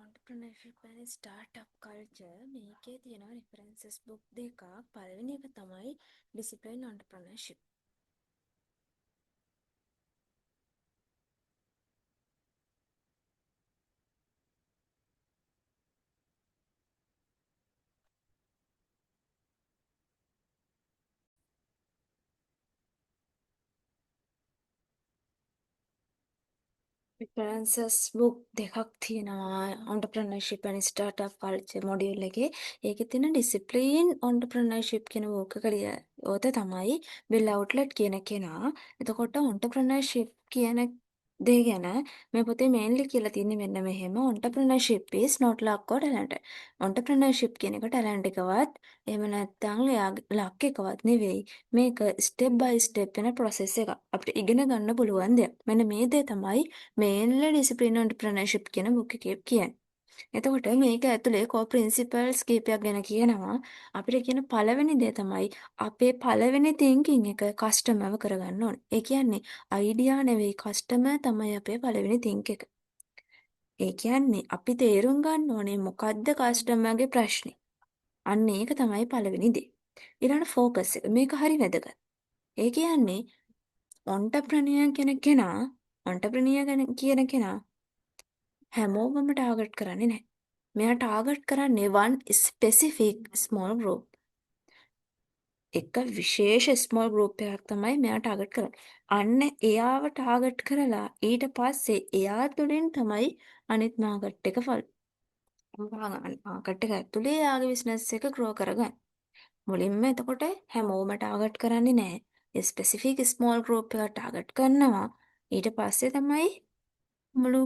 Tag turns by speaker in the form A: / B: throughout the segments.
A: entrepreneurship and startup culture මේකේ තියෙනවා references book දෙකක්. පළවෙනි එක තමයි discipline entrepreneurship. references book දෙකක් තියෙනවා entrepreneurship and startup culture module එකේ. ඒකේ තියෙන discipline entrepreneurship කියන book එක ඕත තමයි Bill Outlet කියන කෙනා. එතකොට entrepreneurship කියන දේ ගැන මේ පොතේ mainly කියලා තියෙන්නේ මෙන්න මෙහෙම. entrepreneurship is not luck or talent. entrepreneurship කියන එක talent එකවත් එහෙම නැත්නම් luck එකවත් නෙවෙයි. මේක step by step වෙන process එකක්. අපිට ඉගෙන ගන්න පුළුවන් දෙයක්. මෙන්න මේ දේ තමයි මේන්ලි ඩිසිප්ලින් එන්ටර්ප්‍රෙනර්ෂිප් කියන බුක් එකේ කියන්නේ. එතකොට මේක ඇතුලේ කෝ ප්‍රින්සිපල්ස් කීපයක් ගැන කියනවා. අපිට කියන පළවෙනි දේ තමයි අපේ පළවෙනි තින්කින් එක කස්ටමර්ව කරගන්න ඕනේ. ඒ කියන්නේ අයිඩියා නෙවෙයි කස්ටමර් තමයි අපේ පළවෙනි තින්ක් එක. ඒ කියන්නේ අපි තේරුම් ගන්න ඕනේ මොකද්ද කස්ටමර්ගේ ප්‍රශ්නේ. අන්න ඒක තමයි පළවෙනි දේ. ඊළඟ ફોකස් එක. මේක හරි වැදගත්. ඒ කියන්නේ ඔන්ටර්ප්‍රනියර් කියන කෙනා හැමෝම ටාගට් කරන්නේ නැහැ. මෙයා ටාගට් කරන්නේ one specific small group. එක විශේෂ small group එකක් තමයි මෙයා ටාගට් කරන්නේ. අන්න එයාව ටාගට් කරලා ඊට පස්සේ එයා තුළින් තමයි අනිත් මාකට් එක මාකට් එක ඇතුලේ එයාගේ බිස්නස් එක grow කරගන්නේ. මුලින්ම එතකොට හැමෝම ටාගට් කරන්නේ නැහැ. ස්පෙસિෆික් ස්මෝල් ගෲප් එකක් ටාගට් කරනවා. ඊට පස්සේ තමයි මුළු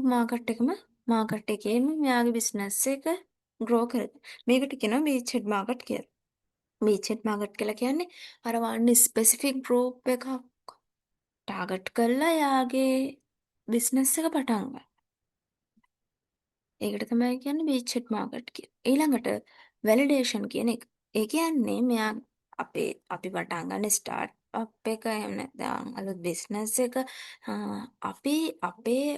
A: මාකට් එකේම මෙයාගේ බිස්නස් එක ග්‍රෝ කරගන්න. මේකට කියනවා බීච්හෙඩ් මාකට් කියලා. බීච්හෙඩ් මාකට් කියලා කියන්නේ අර වන්න ස්පෙસિෆික් ගෲප් එකක් ටාගට් කරලා එයාගේ බිස්නස් එක පටන් ගන්න. ඒකට තමයි කියන්නේ බීච්හෙඩ් මාකට් කියලා. ඊළඟට වැලිඩේෂන් කියන එක. ඒ කියන්නේ මෙයා අපි පටන් ගන්න ස්ටාර්ට් අප් එක එහෙම නැත්නම් අලුත් බිස්නස් එක අපි අපේ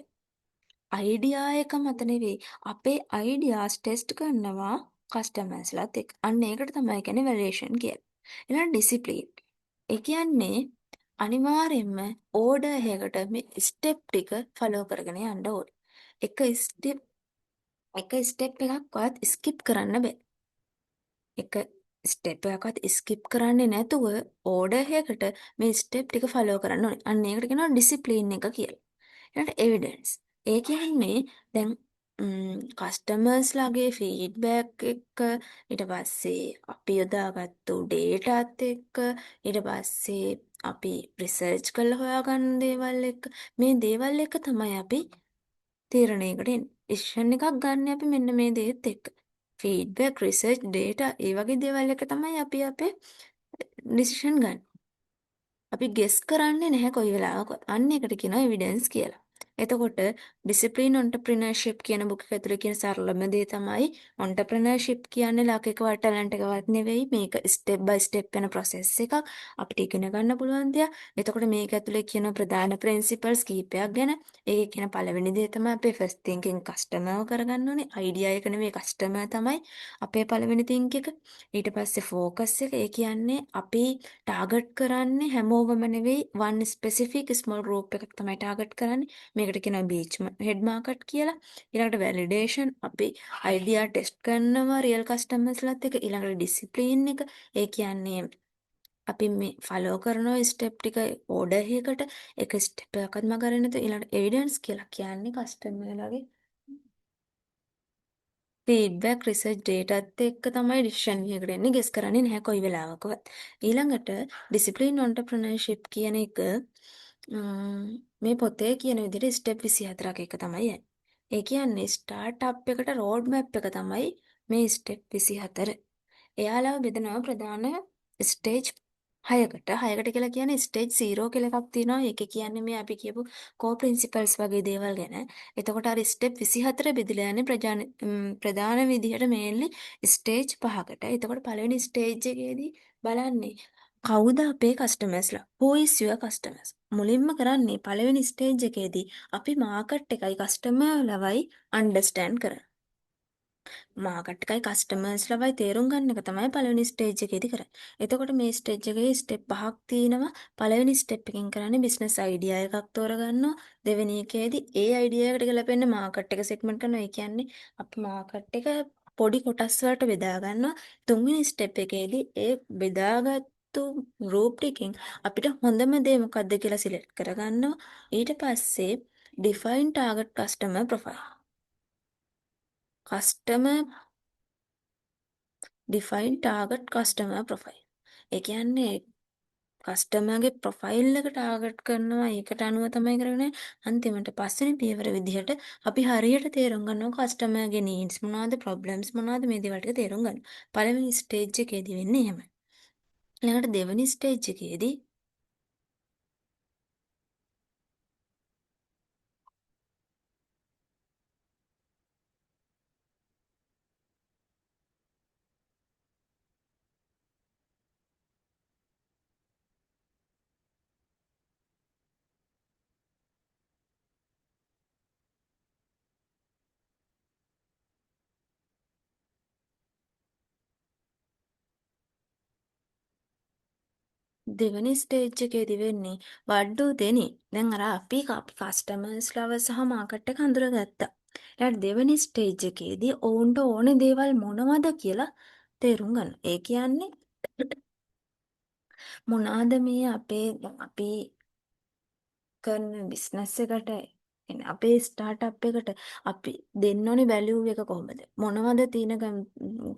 A: අයිඩියා එක මත නෙවෙයි අපේ අයිඩියාස් ටෙස්ට් කරනවා කස්ටමර්ස්ලාත් එක්ක. අන්න ඒකට තමයි කියන්නේ වැලිඩේෂන් කියලා. ඊළඟ ඩිසිප්ලින්. ඒ කියන්නේ අනිවාර්යයෙන්ම ඕඩර් එකකට මේ ස්ටෙප් ටික ෆලෝ කරගෙන යන්න ඕනේ. එක ස්ටෙප් එකක්වත් ස්කිප් කරන්න බෑ. එක ස්ටෙප් එකක්වත් ස්කිප් කරන්නේ නැතුව ඕඩර් එකකට මේ ස්ටෙප් ටික ෆලෝ කරන්න ඕනේ. අන්න ඒකට කියනවා ඩිසිප්ලින් එක කියලා. ඊළඟට එවිඩන්ස්. ඒ කියන්නේ දැන් කස්ටමර්ස්ලාගේ ෆීඩ්බැක් එක්ක ඊට පස්සේ අපි යොදාගත්තු ඩේටාත් එක්ක ඊට පස්සේ අපි රිසර්ච් කරලා හොයාගන්න දේවල් එක්ක මේ දේවල් එක්ක තමයි අපි තීරණයකට එන්නේ. ඩිසිෂන් එකක් ගන්න අපි මෙන්න මේ දේත් එක්ක. ෆීඩ්බැක් රිසර්ච් ඩේටා ඒ වගේ දේවල් එක තමයි අපි අපේ ඩිසිෂන් ගන්න. අපි ගෙස් කරන්නේ නැහැ කොයි වෙලාවකවත්. අන්න ඒකට කියනවා එවිඩන්ස් කියලා. එතකොට ඩිසිප්ලින් ඔන්ටර්ප්‍රිනර්ෂිප් කියන බුක් එක ඇතුලේ කියන සරලම දේ තමයි ඔන්ටර්ප්‍රිනර්ෂිප් කියන්නේ ලක් එකවත් ටැලන්ට් එකවත් නෙවෙයි. මේක ස්ටෙප් බයි ස්ටෙප් වෙන process එකක්. අපිට ඉගෙන ගන්න පුළුවන් දෙයක්. එතකොට මේක ඇතුලේ කියන ප්‍රධාන ප්‍රින්සිපල්ස් කීපයක් ගැන. ඒකේ කියන පළවෙනි දේ තමයි අපේ ෆස්ට් තින්කින් කස්ටමර්ව කරගන්න ඕනේ. අයිඩියා එක නෙවෙයි කස්ටමර් තමයි අපේ පළවෙනි තින්ක් එක. ඊට පස්සේ ફોකස් එක. ඒ කියන්නේ අපි ටාගට් කරන්නේ හැමෝවම නෙවෙයි one specific small group එකක් තමයි ටාගට් කරන්නේ. මේකට කියනවා බීච් හෙඩ් මාකට් කියලා. ඊළඟට වැලිඩේෂන් අපි අයිඩියා ටෙස්ට් කරනවා රියල් කස්ටමර්ස්ලාත් එක්ක. ඊළඟට ඩිසිප්ලින් එක. ඒ කියන්නේ අපි මේ ෆලෝ කරනවා ස්ටෙප් ටික ඕඩර් එකකට එක ස්ටෙප් එකක්වත් මග හරින්නේ නැතුව. ඊළඟට එවිඩන්ස් කියලා කියන්නේ කස්ටමර්ලාගේ ෆීඩ්බැක් රිසර්ච් ඩේටාත් එක්ක තමයි ඩිසිෂන් එකකට එන්නේ. ගෙස් කරන්නේ නැහැ කොයි වෙලාවකවත්. ඊළඟට ඩිසිප්ලින් ඔන්ටර්ප්‍රනර්ෂිප් කියන එක මේ පොතේ කියන විදිහට ස්ටෙප් 24ක එක තමයි යන්නේ. ඒ කියන්නේ ස්ටාර්ට්අප් එකට රෝඩ් මැප් එක තමයි මේ ස්ටෙප් 24. එයාලව බෙදනවා ප්‍රධාන ස්ටේජ් 6කට. 6කට කියලා කියන්නේ ස්ටේජ් 0 කියලා එකක් තියෙනවා. ඒකේ කියන්නේ මේ අපි කියපු කෝ ප්‍රින්සිපල්ස් වගේ දේවල් ගැන. එතකොට අර ස්ටෙප් 24 බෙදලා යන්නේ ප්‍රධාන විදිහට මේන්ලි ස්ටේජ් 5කට. එතකොට පළවෙනි ස්ටේජ් එකේදී බලන්නේ කවුද අපේ කස්ටමර්ස්ලා? who is your customers? මුලින්ම කරන්නේ පළවෙනි ස්ටේජ් එකේදී අපි මාකට් එකයි කස්ටමර්ලවයි අන්ඩර්ස්ටෑන්ඩ් කරනවා. මාකට් එකයි කස්ටමර්ස් ලවයි තේරුම් ගන්න එක තමයි පළවෙනි ස්ටේජ් එකේදී කරන්නේ. එතකොට මේ ස්ටේජ් එකේ ස්ටෙප් පහක් තියෙනවා. පළවෙනි ස්ටෙප් එකෙන් කරන්නේ බිස්නස් අයිඩියා එකක් තෝරගන්නවා. දෙවෙනි එකේදී ඒ අයිඩියා එකට ගැලපෙන්න මාකට් එක සෙග්මන්ට් කරනවා. ඒ කියන්නේ අපි මාකට් එක පොඩි කොටස් වලට බෙදා ගන්නවා. තුන්වෙනි ස්ටෙප් එකේදී ඒ බෙදාගත්තු ගෲප් ටිකෙන් අපිට හොඳම දේ මොකක්ද කියලා සිලෙක්ට් කරගන්නවා. ඊට පස්සේ define target customer profile. customer define target customer profile. ඒ කියන්නේ කස්ටමර්ගේ ප්‍රොෆයිල් එක ටාගට් කරනවා. ඒකට අනුව තමයි කරන්නේ. අන්තිමට පස්වෙනි පියවර විදිහට අපි හරියට තේරුම් ගන්නවා කස්ටමර්ගේ නීඩ්ස් මොනවද, ප්‍රොබ්ලම්ස් මොනවද, මේ දේවල් ටික තේරුම් ගන්න. පළවෙනි ස්ටේජ් එකේදී වෙන්නේ එහෙමයි. ඊළඟට දෙවෙනි ස්ටේජ් එකේදී දෙවෙනි ස්ටේජ් එකේදී වෙන්නේ what do they need. දැන් අර අපි කස්ටමර්ස්ලව සහ මාකට් එක හඳුනගත්තා. ඊට දෙවෙනි ස්ටේජ් එකේදී ඔවුන්ට ඕනේ දේවල් මොනවද කියලා තේරුම් ගන්න. ඒ කියන්නේ මොනවාද මේ අපි කරන බිස්නස් එකට කියන්නේ අපේ ස්ටාර්ට්අප් එකට අපි දෙන්න ඕනේ වැලියු එක කොහොමද? මොනවද තියෙන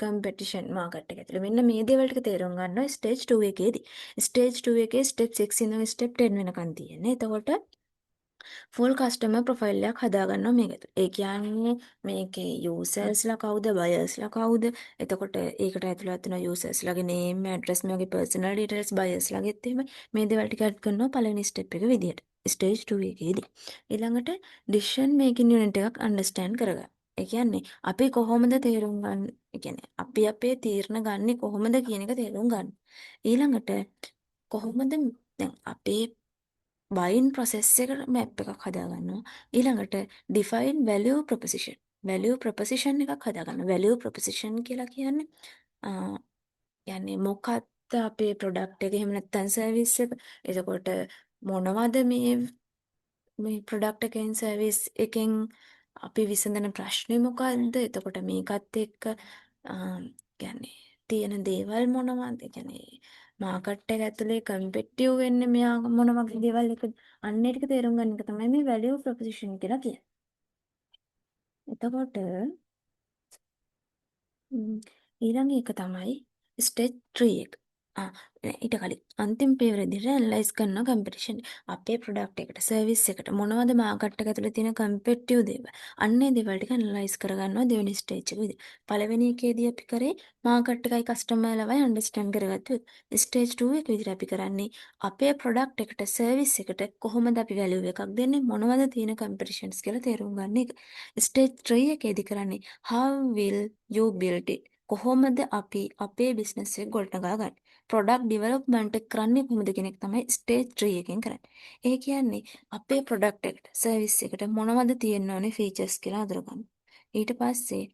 A: කම්පිටිෂන් මාකට් එක ඇතුලේ. මෙන්න මේ දේවල් ටික තේරුම් ගන්නවා ස්ටේජ් 2 එකේදී. ස්ටේජ් 2 එකේ ස්ටෙප් 6 ඉඳන් ස්ටෙප් 10 වෙනකන් තියෙන්නේ. එතකොට ෆුල් කස්ටමර් ප්‍රොෆයිල් එකක් හදාගන්නවා මේක ඇතුළේ. ඒ කියන්නේ මේකේ යූසර්ස්ලා කවුද, බයර්ස්ලා කවුද? එතකොට ඒකට ඇතුළත් වෙන යූසර්ස්ලාගේ නේම්, ඇඩ්‍රස්, මේ වගේ පර්සනල් ඩීටේල්ස් බයර්ස්ලාගෙත් එහෙම මේ දේවල් ටික ඇඩ් කරනවා පළවෙනි ස්ටෙප් එක විදියට. ස්ටේජ් 2 එකේදී. ඊළඟට ඩිසිෂන් මේකින් යුනිට් එකක් අන්ඩර්ස්ටෑන්ඩ් කරගන්න. ඒ කියන්නේ අපි කොහොමද තේරුම් ගන්න, ඒ කියන්නේ අපි අපේ තීරණ ගන්නේ කොහොමද කියන එක තේරුම් ගන්න. ඊළඟට කොහොමද දැන් අපේ බයින් ප්‍රොසෙස් එකට මැප් එකක් හදාගන්නවා. ඊළඟට define value proposition. value proposition එකක් හදාගන්න. value proposition කියලා කියන්නේ يعني මොකක්ද අපේ ප්‍රොඩක්ට් එක එහෙම නැත්නම් සර්විස් එක. එතකොට මොනවද මේ ප්‍රොඩක්ට් එකෙන් සර්විස් එකෙන් අපි විසඳන ප්‍රශ්නේ මොකක්ද? එතකොට මේකත් එක්ක කියන්නේ තියෙන දේවල් මොනවද? ඒ කියන්නේ මාකට් එක ඇතුලේ කම්පිටිටිව් වෙන්නේ මෙයා මොන වගේ දේවල් එකද? අන්න ඒ ටික තේරුම් ගන්න එක තමයි මේ වැලියු ප්‍රොපොසිෂන් කියලා කියන්නේ. එතකොට ම්, ඊළඟ එක තමයි ස්ටේජ් 3 එක. ආ ඊට කලින් අන්තිම පියවර විදිහට ඇනලයිස් කරනවා කම්පිටිෂන්. අපේ ප්‍රොඩක්ට් එකට, සර්විස් එකට මොනවද මාකට් එක ඇතුලේ තියෙන කම්පිටිටිව් දේවල්. අන්න ඒ දේවල් ටික ඇනලයිස් කරගන්නවා දෙවෙනි ස්ටේජ් එක විදිහට. පළවෙනි එකේදී අපි කරේ මාකට් එකයි කස්ටමර්ලවයි අන්ඩර්ස්ටෑන්ඩ් කරගත්තු. ස්ටේජ් 2 එක විදිහට අපි කරන්නේ අපේ ප්‍රොඩක්ට් එකට, සර්විස් එකට කොහොමද අපි වැලියු එකක් දෙන්නේ, මොනවද තියෙන කම්පිටිෂන්ස් කියලා තේරුම් ගන්න එක. ස්ටේජ් 3 එකේදී කරන්නේ how will you build it. කොහොමද අපි අපේ බිස්නස් එක ගොඩනගා ගන්නේ. ප්‍රොඩක්ට් ඩිවෙලොප්මන්ට් එක කරන්නේ කොහොමද කියන එක තමයි ස්ටේජ් 3 එකෙන් කරන්නේ. ඒ කියන්නේ අපේ ප්‍රොඩක්ට් එකට, සර්විස් එකට මොනවද තියෙන්න ඕනේ ෆීචර්ස් කියලා අඳුරගන්න. ඊට පස්සේ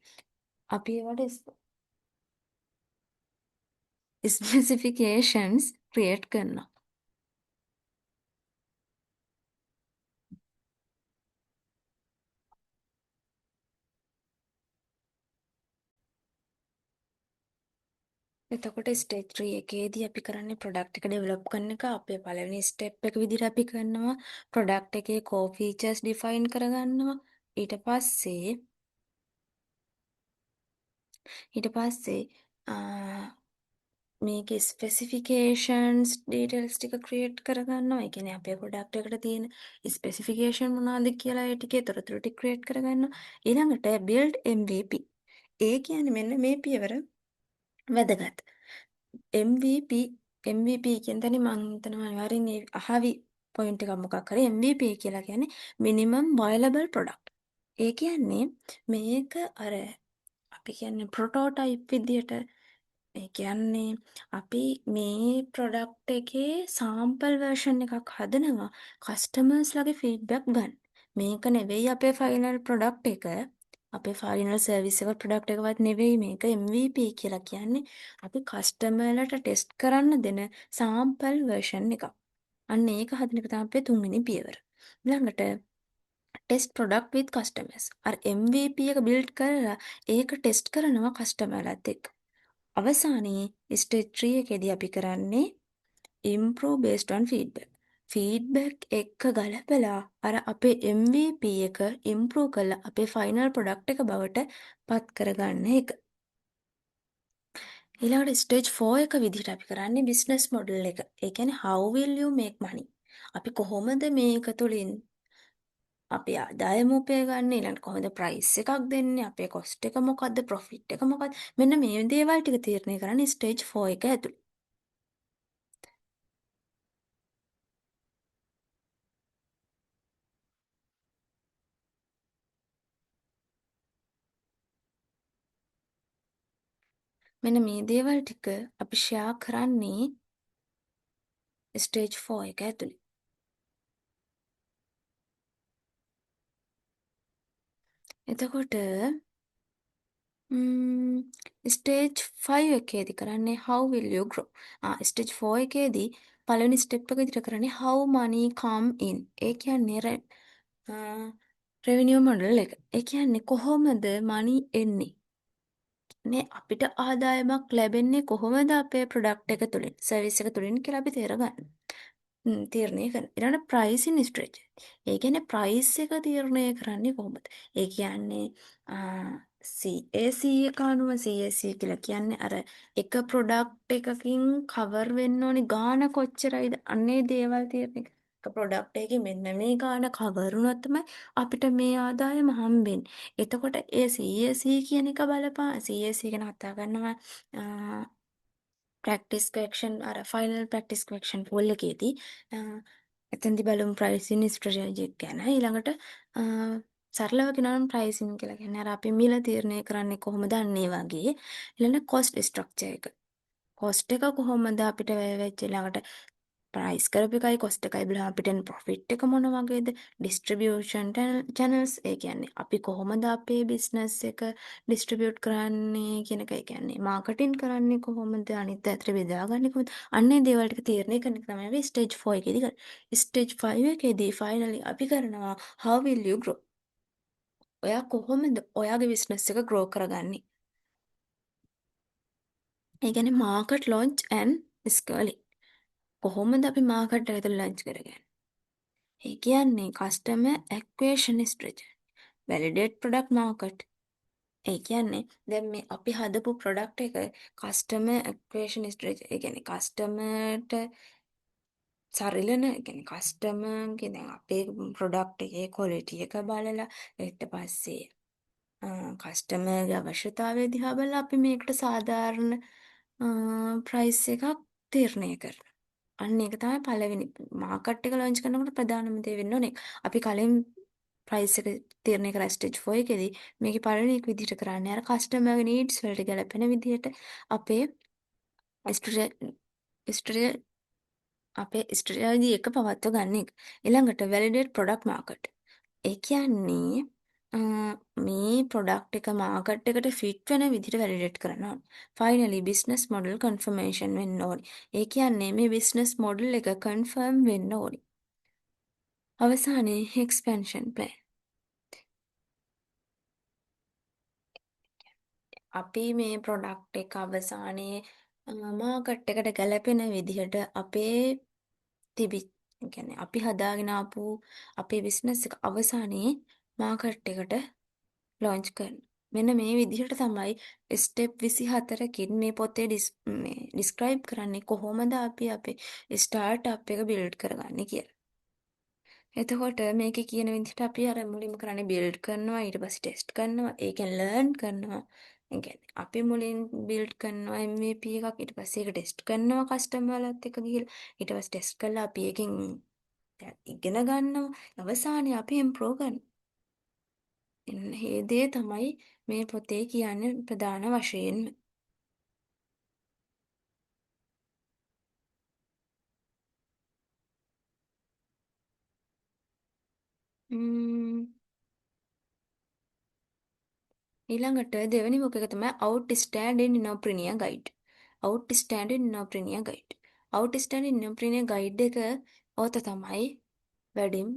A: අපි ඒවට ස්පෙસિෆිකේෂන්ස් ක්‍රියේට් කරනවා. එතකොට ස්ටේජ් 3 එකේදී අපි කරන්නේ ප්‍රොඩක්ට් එක ඩෙවලොප් කරන එක. අපේ පළවෙනි ස්ටෙප් එක විදිහට අපි කරනවා ප්‍රොඩක්ට් එකේ කෝ ෆීචර්ස් ඩිෆයින් කරගන්නවා. ඊට පස්සේ ඊට පස්සේ මේකේ ස්පෙસિෆිකේෂන්ස් ඩීටේල්ස් ටික ක්‍රියේට් කරගන්නවා. ඒ කියන්නේ අපේ ප්‍රොඩක්ට් එකට තියෙන ස්පෙસિෆිකේෂන් මොනවද කියලා ඒ ටිකේ තොරතුරු ටික ක්‍රියේට් කරගන්නවා. ඊළඟට build MVP. ඒ කියන්නේ මෙන්න මේ පියවර වැදගත්. MVP MVP කියන තැන මම හිතනවා අනිවාර්යෙන් ඒ අහවි පොයින්ට් එකක් මොකක් හරි MVP කියලා කියන්නේ minimum viable product. ඒ කියන්නේ මේක අර අපි කියන්නේ ප්‍රොටෝටයිප් විදියට ඒ කියන්නේ අපි මේ ප්‍රොඩක්ට් එකේ සාම්පල් වර්ෂන් එකක් හදනවා කස්ටමර්ස්ලාගේ ෆීඩ්බැක් ගන්න. මේක නෙවෙයි අපේ ෆයිනල් ප්‍රොඩක්ට් එක. අපේ ෆයිනල් සර්විස් එක ප්‍රොඩක්ට් එකවත් නෙවෙයි මේක MVP කියලා කියන්නේ. අපි කස්ටමර්ලට ටෙස්ට් කරන්න දෙන සාම්පල් වර්ෂන් එකක්. අන්න ඒක හදන එක තමයි අපේ තුන්වෙනි පියවර. ඊළඟට ටෙස්ට් ප්‍රොඩක්ට් with customers. අර MVP එක බිල්ඩ් කරලා ඒක ටෙස්ට් කරනවා කස්ටමර්ලත් එක්ක. අවසානයේ ස්ටේජ් 3 එකේදී අපි කරන්නේ improve based on feedback. Feedback එක්ක ගලපලා අර අපේ MVP එක improve කරලා අපේ ෆයිනල් ප්‍රොඩක්ට් එක බවට පත් කරගන්න එක. ඊළඟට ස්ටේජ් 4 එක විදිහට අපි කරන්නේ බිස්නස් මොඩල් එක. ඒ කියන්නේ how will you make money? අපි කොහොමද මේක තුලින් අපි ආදායම උපය ගන්න, ඊළඟට කොහොමද ප්‍රයිස් එකක් දෙන්නේ, අපේ කොස්ට් එක මොකද්ද, ප්‍රොෆිට් එක මොකද්ද? මෙන්න මේ දේවල් ටික තීරණය කරන්නේ ස්ටේජ් 4 එක ඇතුළේ. මෙන්න මේ දේවල් ටික අපි ෂෙයා කරන්නේ ස්ටේජ් 4 එක ඇතුළේ. එතකොට ස්ටේජ් 5 එකේදී කරන්නේ how will you grow? Stage 4 එකේදී පළවෙනි ස්ටෙප් එක විදිහට කරන්නේ how money come in. ඒ කියන්නේ රෙවෙනියු මොඩල් එක. ඒ කියන්නේ කොහොමද money එන්නේ? නේ අපිට ආදායමක් ලැබෙන්නේ කොහොමද අපේ ප්‍රොඩක්ට් එක තුලින්, සර්විස් එක තුලින් කියලා අපි තේරගන්න. තීරණය කරනවා. ඊළඟට ප්‍රයිසින් ස්ට්‍රැටජි. ඒ කියන්නේ ප්‍රයිස් එක තීරණය කරන්නේ කොහොමද? ඒ කියන්නේ CAC එක අනුව CAC කියලා කියන්නේ අර එක ප්‍රොඩක්ට් එකකින් කවර් වෙන්න ඕනි ගාණ කොච්චරයිද? අන්නේ දේවල් තීරණය කරනවා. එක ප්‍රොඩක්ට් එකකින් මෙන්න මේ ගාණ කවර් වුණොත් තමයි අපිට මේ ආදායම හම්බෙන්නේ. එතකොට ඒ CAC කියන එක බලපන්. CAC ගැන කතා කරනවා ප්‍රැක්ටිස් ක්වෙක්ෂන් අර ෆයිනල් ප්‍රැක්ටිස් ක්වෙක්ෂන් පෝල් එකේදී එතෙන්දි බලමු ප්‍රයිසින් ස්ට්‍රැටජි ගැන. ඊළඟට සරලව කියනවා නම් ප්‍රයිසින් කියලා කියන්නේ අර අපි මිල තීරණය කරන්නේ කොහොමද අන්න ඒ වගේ. ඊළඟ කොස්ට් ස්ට්‍රක්චර් එක. කොස්ට් එක කොහොමද අපිට වැය වෙච්ච ඊළඟට ප්‍රයිස් කරපු එකයි කොස්ට් එකයි බලලා අපිට එන ප්‍රොෆිට් එක මොන වගේද ඩිස්ට්‍රිබියුෂන් channels ඒ කියන්නේ අපි කොහොමද අපේ බිස්නස් එක ඩිස්ට්‍රිබියුට් කරන්නේ කියන එක. ඒ කියන්නේ මාකටිං කරන්නේ කොහොමද, අනිත් අතට බෙදාගන්නේ කොහොමද, අන්නේ දේවල් ටික තීරණය කරන එක තමයි අපි ස්ටේජ් 4 එකේදී කරන්නේ. ස්ටේජ් 5 එකේදී ෆයිනලි අපි කරනවා how will you grow? ඔයා කොහොමද ඔයාගේ බිස්නස් එක grow කරගන්නේ? ඒ කියන්නේ මාකට් ලොන්ච් ඇන්ඩ් ස්කේලින්. කොහොමද අපි මාකට් එක තුළ ලොන්ච් කරගන්නේ? ඒ කියන්නේ customer acquisition strategy. Validate product market. ඒ කියන්නේ දැන් මේ අපි හදපු ප්‍රොඩක්ට් එක කස්ටමර් ඇක්වේෂන් ස්ට්‍රැටජි. ඒ කියන්නේ කස්ටමර්ට සරිලන, ඒ කියන්නේ කස්ටමර්ගේ දැන් අපේ ප්‍රොඩක්ට් එකේ ක්වොලිටි එක බලලා ඊට පස්සේ කස්ටමර්ගේ අවශ්‍යතාවය දිහා බලලා අපි මේකට සාධාරණ ප්‍රයිස් එකක් තීරණය කරනවා. අන්න ඒක තමයි පළවෙනි මාකට් එක ලොන්ච් කරනකොට ප්‍රධානම දේ වෙන්න ඕනේ. අපි කලින් ප්‍රයිස් එක තීරණය කරා ස්ටේජ් 4 එකේදී මේකේ පළවෙනි එක විදිහට කරන්නේ අර කස්ටමර්ගේ නීඩ්ස් වලට ගැලපෙන විදිහට අපේ ස්ට්‍රැටජි අපේ ස්ට්‍රැටජි එක පවත්ව ගන්න එක. ඊළඟට වැලිඩේට් ප්‍රොඩක්ට් මාකට්. ඒ කියන්නේ මේ ප්‍රොඩක්ට් එක මාකට් එකට ෆිට වෙන විදිහට වැලිඩේට් කරනවා. ෆයිනලි බිස්නස් මොඩල් කන්ෆර්මේෂන් වෙන්න ඕනි. ඒ කියන්නේ මේ බිස්නස් මොඩල් එක කන්ෆර්ම් වෙන්න ඕනි. අවසානයේ එක්ස්පැන්ෂන් ප්ලෑන්. අපි මේ ප්‍රොඩක්ට් එක අවසානයේ මාකට් එකට ගැලපෙන විදිහට අපේ තිබිච්ච කියන්නේ අපි හදාගෙන ආපු අපේ බිස්නස් එක අවසානයේ මාකට් එකට ලොන්ච් කරනවා. මෙන්න මේ විදිහට තමයි ස්ටෙප් 24කින් මේ පොතේ ඩිස්ක්‍රයිබ් කරන්නේ කොහොමද අපි අපේ ස්ටාර්ට්අප් එක බිල්ඩ් කරගන්නේ කියලා. එතකොට මේකේ කියන විදිහට අපි අර මුලින්ම කරන්නේ බිල්ඩ් කරනවා, ඊට පස්සේ ටෙස්ට් කරනවා, ඒකෙන් ලර්න් කරනවා. ඒ කියන්නේ අපි මුලින් බිල්ඩ් කරනවා MVP එකක්, ඊට පස්සේ ඒක ටෙස්ට් කරනවා කස්ටමර්ලත් එක්ක ගිහලා, ඊට පස්සේ ටෙස්ට් කරලා අපි ඒකෙන් ඉගෙන ගන්නවා. අවසානයේ අපි ඉම්ප්‍රූව් කරනවා. එන්න ඒ දේ තමයි මේ පොතේ කියන්නේ ප්‍රධාන වශයෙන්ම. ම්ම් ඊළඟට දෙවෙනි බුක් එක තමයි Outstanding Neoprenia Guide. Outstanding Neoprenia Guide. Outstanding Neoprenia Guide එක ඕත තමයි වැඩිම